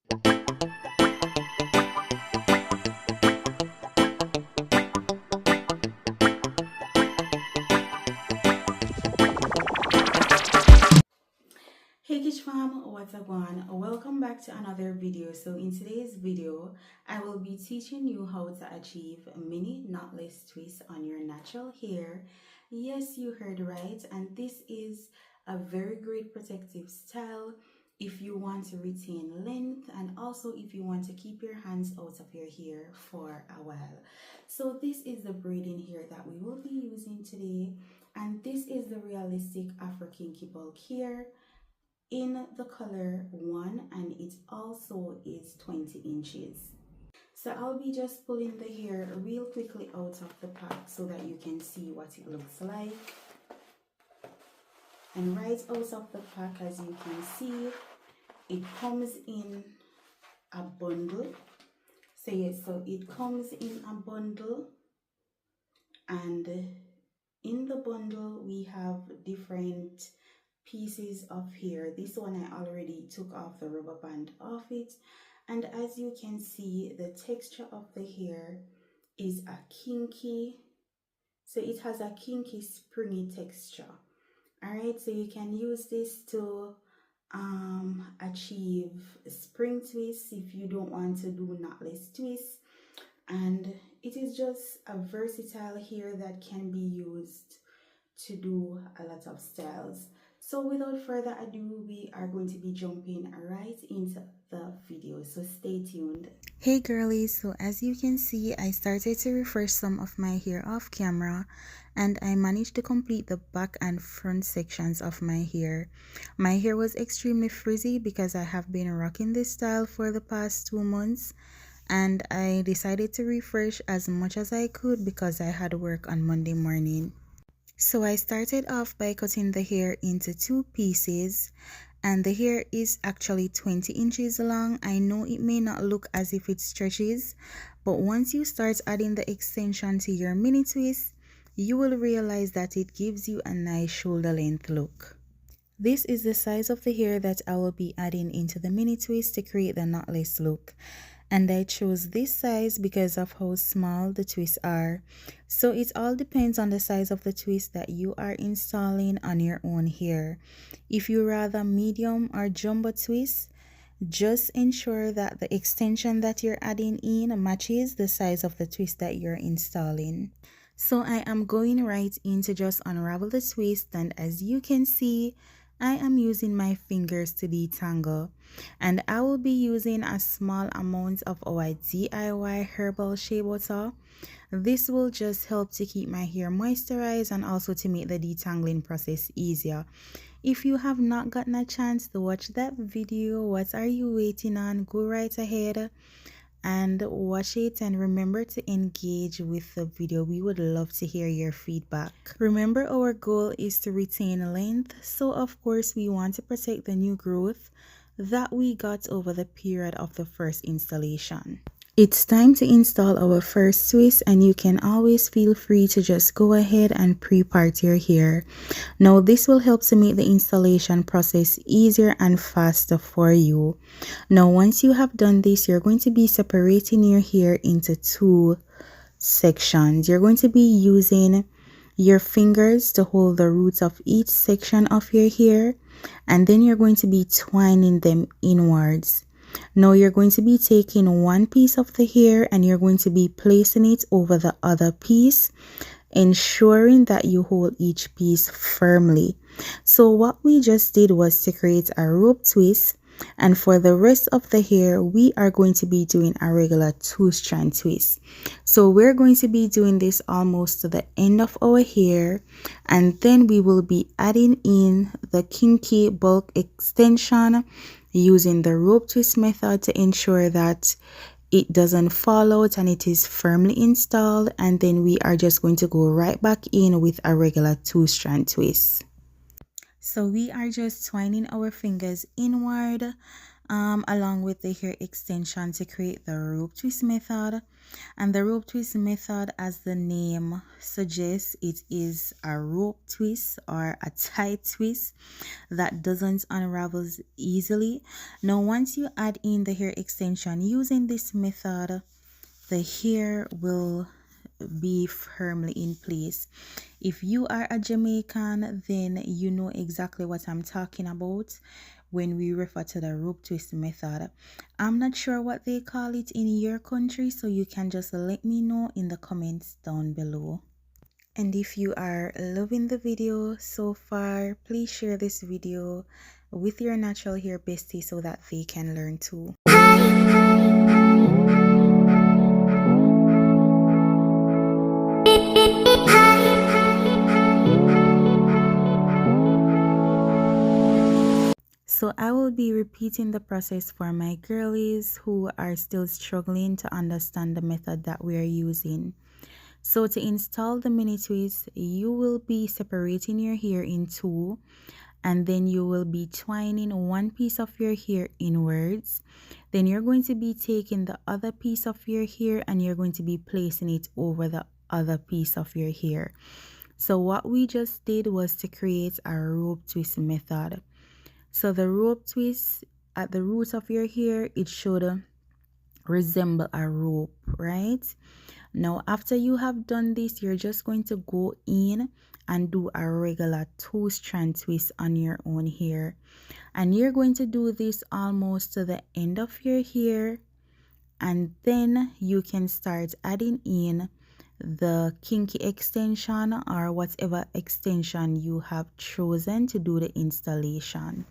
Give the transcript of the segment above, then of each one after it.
Hey Kish fam, what's up on? Welcome back to another video. So in today's video, I will be teaching you how to achieve a mini knotless twist on your natural hair. Yes, you heard right, and this is a very great protective style if you want to retain length and also if you want to keep your hands out of your hair for a while. So this is the braiding hair that we will be using today, and this is the realistic Afro Kinky bulk hair in the color 1, and it also is 20 inches. So I'll be just pulling the hair real quickly out of the pack so that you can see what it looks like. And right out of the pack, as you can see, it comes in a bundle. So yes, so it comes in a bundle, and in the bundle we have different pieces of hair. This one I already took off the rubber band off it, and as you can see, the texture of the hair is a kinky, so it has a kinky springy texture. All right, so you can use this to achieve spring twists if you don't want to do knotless twists, and it is just a versatile hair that can be used to do a lot of styles. So without further ado, we are going to be jumping right into the video, so stay tuned. Hey girlies, so as you can see, I started to refresh some of my hair off camera, and I managed to complete the back and front sections of my hair. My hair was extremely frizzy because I have been rocking this style for the past 2 months, and I decided to refresh as much as I could because I had work on Monday morning. So I started off by cutting the hair into 2 pieces, and the hair is actually 20 inches long. I know it may not look as if it stretches, but once you start adding the extension to your mini twist, you will realize that it gives you a nice shoulder length look. This is the size of the hair that I will be adding into the mini twist to create the knotless look. And I chose this size because of how small the twists are. So it all depends on the size of the twist that you are installing on your own hair. If you rather medium or jumbo twists, just ensure that the extension that you're adding in matches the size of the twist that you're installing. So I am going right in to just unravel the twist, and as you can see, I am using my fingers to detangle, and I will be using a small amount of our DIY Herbal Shea Butter. This will just help to keep my hair moisturized and also to make the detangling process easier. If you have not gotten a chance to watch that video, what are you waiting on? Go right ahead and watch it, and remember to engage with the video. We would love to hear your feedback. Remember, our goal is to retain length, so of course we want to protect the new growth that we got over the period of the first installation. It's time to install our first twist, and you can always feel free to just go ahead and pre-part your hair. Now this will help to make the installation process easier and faster for you. Now once you have done this, you're going to be separating your hair into 2 sections. You're going to be using your fingers to hold the roots of each section of your hair, and then you're going to be twining them inwards. Now you're going to be taking one piece of the hair and you're going to be placing it over the other piece, ensuring that you hold each piece firmly. So what we just did was to create a rope twist, and for the rest of the hair we are going to be doing a regular 2-strand twist. So we're going to be doing this almost to the end of our hair, and then we will be adding in the kinky bulk extension using the rope twist method to ensure that it doesn't fall out and it is firmly installed, and then we are just going to go right back in with a regular 2-strand twist. So we are just twining our fingers inward along with the hair extension to create the rope twist method. And the rope twist method, as the name suggests, it is a rope twist or a tight twist that doesn't unravel easily. Now once you add in the hair extension using this method, the hair will be firmly in place. If you are a Jamaican, then you know exactly what I'm talking about when we refer to the rope twist method. I'm not sure what they call it in your country, so you can just let me know in the comments down below. And if you are loving the video so far, please share this video with your natural hair bestie so that they can learn too. So I will be repeating the process for my girlies who are still struggling to understand the method that we are using. So to install the mini twist, you will be separating your hair in two, and then you will be twining one piece of your hair inwards. Then you're going to be taking the other piece of your hair and you're going to be placing it over the other piece of your hair. So what we just did was to create a rope twist method. So the rope twist at the root of your hair, it should resemble a rope, right? Now after you have done this, you're just going to go in and do a regular 2-strand twist on your own hair, and you're going to do this almost to the end of your hair, and then you can start adding in the kinky extension or whatever extension you have chosen to do the installation.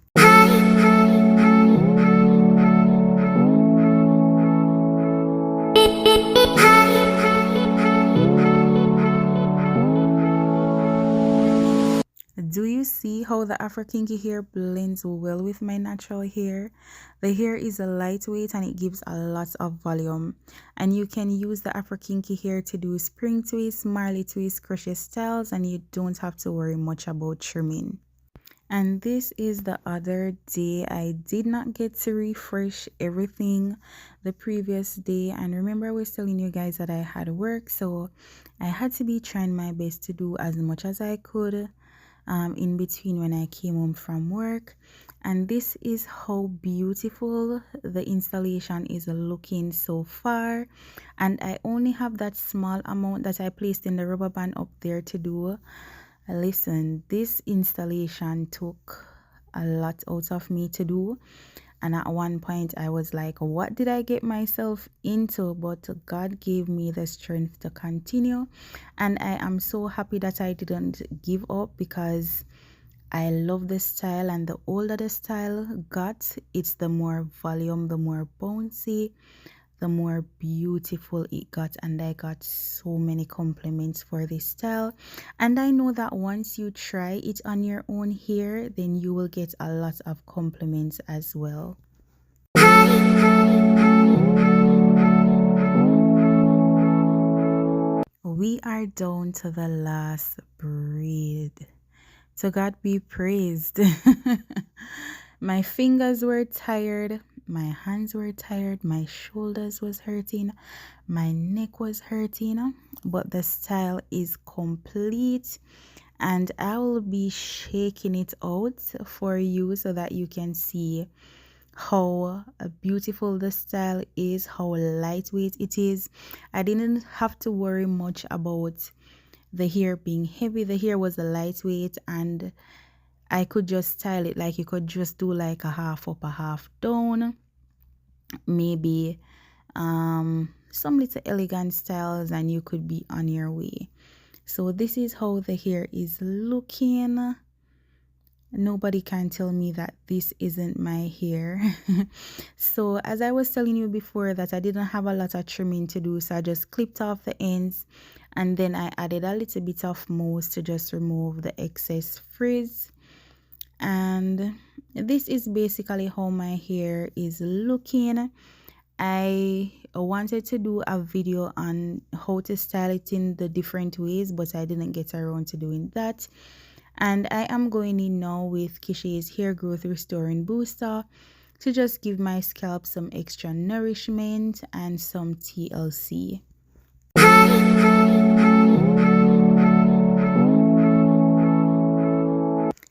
Do you see how the Afro Kinky hair blends well with my natural hair? The hair is lightweight and it gives a lot of volume. And you can use the Afro Kinky hair to do spring twists, Marley twists, crochet styles, and you don't have to worry much about trimming. And this is the other day. I did not get to refresh everything the previous day. And remember, I was telling you guys that I had work, so I had to be trying my best to do as much as I could in between when I came home from work. And this is how beautiful the installation is looking so far. And I only have that small amount that I placed in the rubber band up there to do. Listen, this installation took a lot out of me to do, and at one point I was like, what did I get myself into? But God gave me the strength to continue, and I am so happy that I didn't give up, because I love the style, and the older the style got, it's the more volume, the more bouncy, the more beautiful it got. And I got so many compliments for this style, and I know that once you try it on your own hair, then you will get a lot of compliments as well. We are down to the last braid. To God be praised. My fingers were tired, my hands were tired, my shoulders was hurting, my neck was hurting, but the style is complete, and I will be shaking it out for you so that you can see how beautiful the style is, how lightweight it is. I didn't have to worry much about the hair being heavy. The hair was lightweight, and I could just style it like you could just do like a half up, a half down, maybe some little elegant styles, and you could be on your way. So this is how the hair is looking. Nobody can tell me that this isn't my hair. So as I was telling you before, that I didn't have a lot of trimming to do, so I just clipped off the ends, and then I added a little bit of mousse to just remove the excess frizz. And this is basically how my hair is looking. I wanted to do a video on how to style it in the different ways, but I didn't get around to doing that. And I am going in now with Kishay's Hair Growth Restoring Booster to just give my scalp some extra nourishment and some TLC.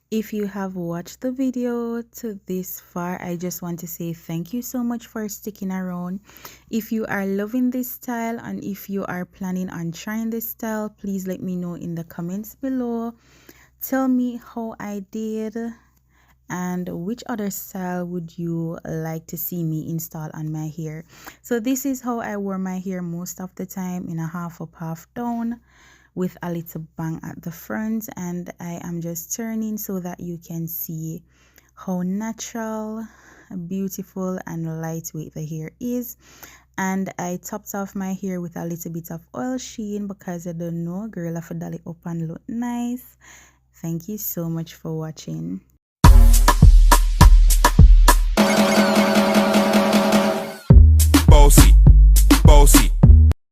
If you have watched the video to this far, I just want to say thank you so much for sticking around. If you are loving this style and if you are planning on trying this style, please let me know in the comments below. Tell me how I did and which other style would you like to see me install on my hair. So this is how I wore my hair most of the time, in a half up, half down, with a little bang at the front, and I am just turning so that you can see how natural, beautiful and lightweight the hair is. And I topped off my hair with a little bit of oil sheen because I don't know, girl, I feel it up and look nice. Thank you so much for watching. Bossy.